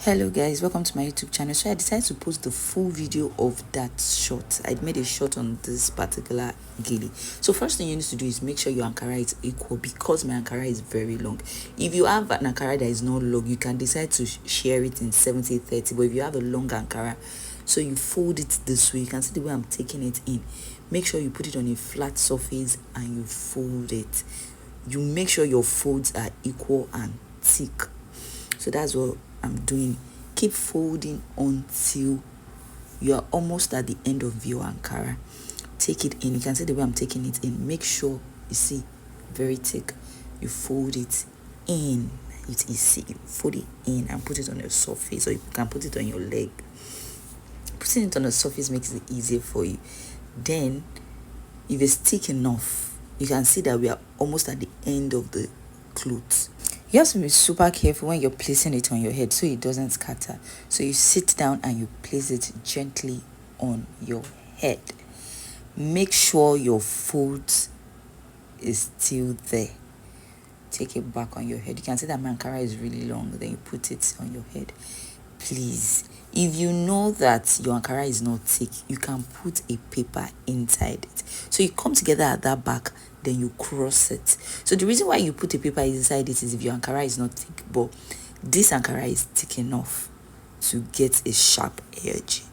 Hello guys, welcome to my YouTube channel. So I decided to post the full video of that shot. I made a shot on this particular gilly. So first thing you need to do is make sure your Ankara is equal, because my Ankara is very long. If you have an Ankara that is not long, you can decide to share it in 70-30. But if you have a long Ankara, so you fold it this way, you can see the way I'm taking it in. Make sure you put it on a flat surface and you fold it. You make sure your folds are equal and thick. So that's what I'm doing. Keep folding until you're almost at the end of your Ankara. Take it in. You can see the way I'm taking it in. Make sure you see very thick. You fold it in. It is see. You fold it in and put it on your surface, or you can put it on your leg. Putting it on the surface makes it easier for you. Then, if it's thick enough, you can see that we are almost at the end of the clothes. You have to be super careful when you're placing it on your head so it doesn't scatter. So you sit down and you place it gently on your head. Make sure your fold is still there. Take it back on your head. You can see that my Ankara is really long. Then you put it on your head. Please, if you know that your Ankara is not thick, you can put a paper inside it. So you come together at that back, then you cross it. So the reason why you put a paper inside it is if your Ankara is not thick, but this Ankara is thick enough to get a sharp edge.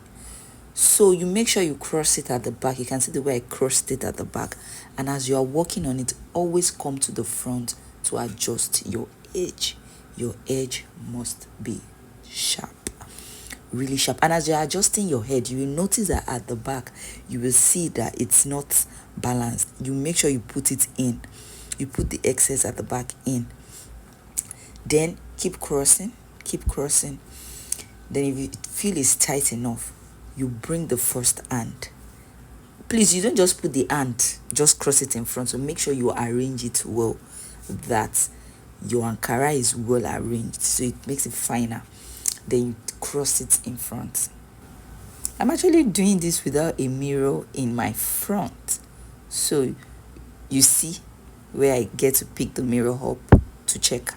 So you make sure you cross it at the back. You can see the way I crossed it at the back. And as you are working on it, always come to the front to adjust your edge. Your edge must be sharp, really sharp. And as you're adjusting your head, you will notice that at the back you will see that it's not balanced. You make sure you put it in. You put the excess at the back in. Then keep crossing. Then if you feel it's tight enough, you bring the first hand. Please, you don't just put the hand, just cross it in front. So make sure you arrange it well, that your Ankara is well arranged, so it makes it finer. Then you cross it in front. I'm actually doing this without a mirror in my front, so you see where I get to pick the mirror up to check.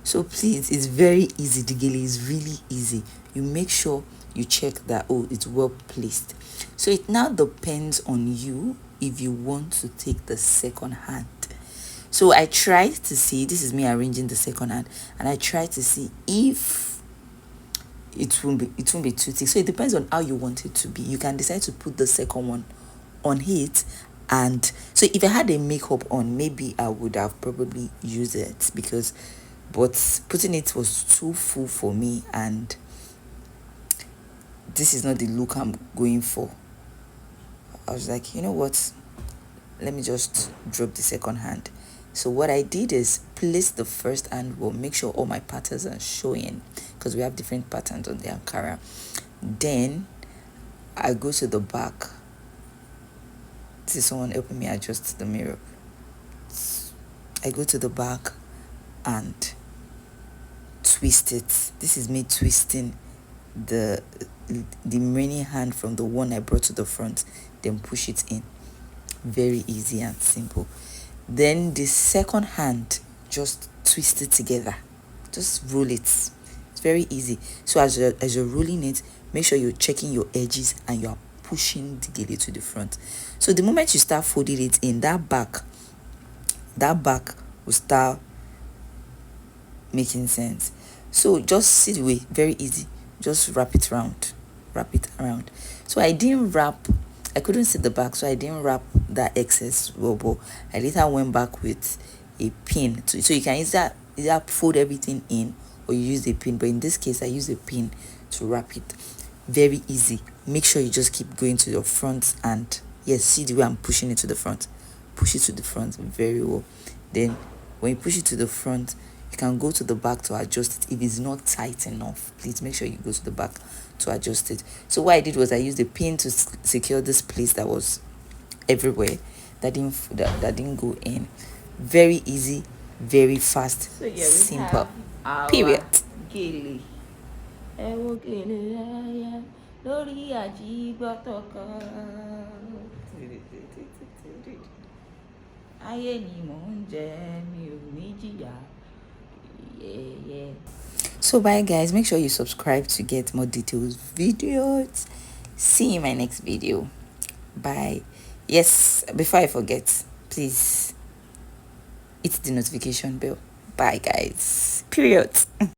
So please, it's very easy. The gele is really easy. You make sure you check that, oh, it's well placed. So it now depends on you if you want to take the second hand. So I tried to see, this is me arranging the second hand, and I tried to see if it won't be too thick. So it depends on how you want it to be. You can decide to put the second one on it. And so if I had a makeup on, maybe I would have probably used it, but putting it was too full for me, and this is not the look I'm going for. I was like, you know what, let me just drop the second hand. So what I did is place the first hand well, make sure all my patterns are showing, because we have different patterns on the Ankara. Then I go to the back. This is someone helping me adjust the mirror. I go to the back and twist it. This is me twisting the remaining hand from the one I brought to the front, then push it in. Very easy and simple. Then the second hand, just twist it together. Just roll it. It's very easy. So as you're rolling it, make sure you're checking your edges and you're pushing the gele to the front. So the moment you start folding it in, that back will start making sense. So just see the way, very easy. Just wrap it around. So I didn't wrap, I couldn't see the back, so I didn't wrap that excess rubber. I later went back with a pin. So you can either fold everything in or you use a pin. But in this case, I use a pin to wrap it. Very easy. Make sure you just keep going to your front, and yes, see the way I'm pushing it to the front. Push it to the front very well. Then when you push it to the front, you can go to the back to adjust it. If it's not tight enough, please make sure you go to the back to adjust it. So what I did was I used a pin to secure this place that was everywhere, that didn't go in. Very easy, very fast, so yeah, simple. Period. Gele. So bye guys, make sure you subscribe to get more details videos. See you in my next video. Bye. Yes, before I forget, please hit the notification bell. Bye guys, period.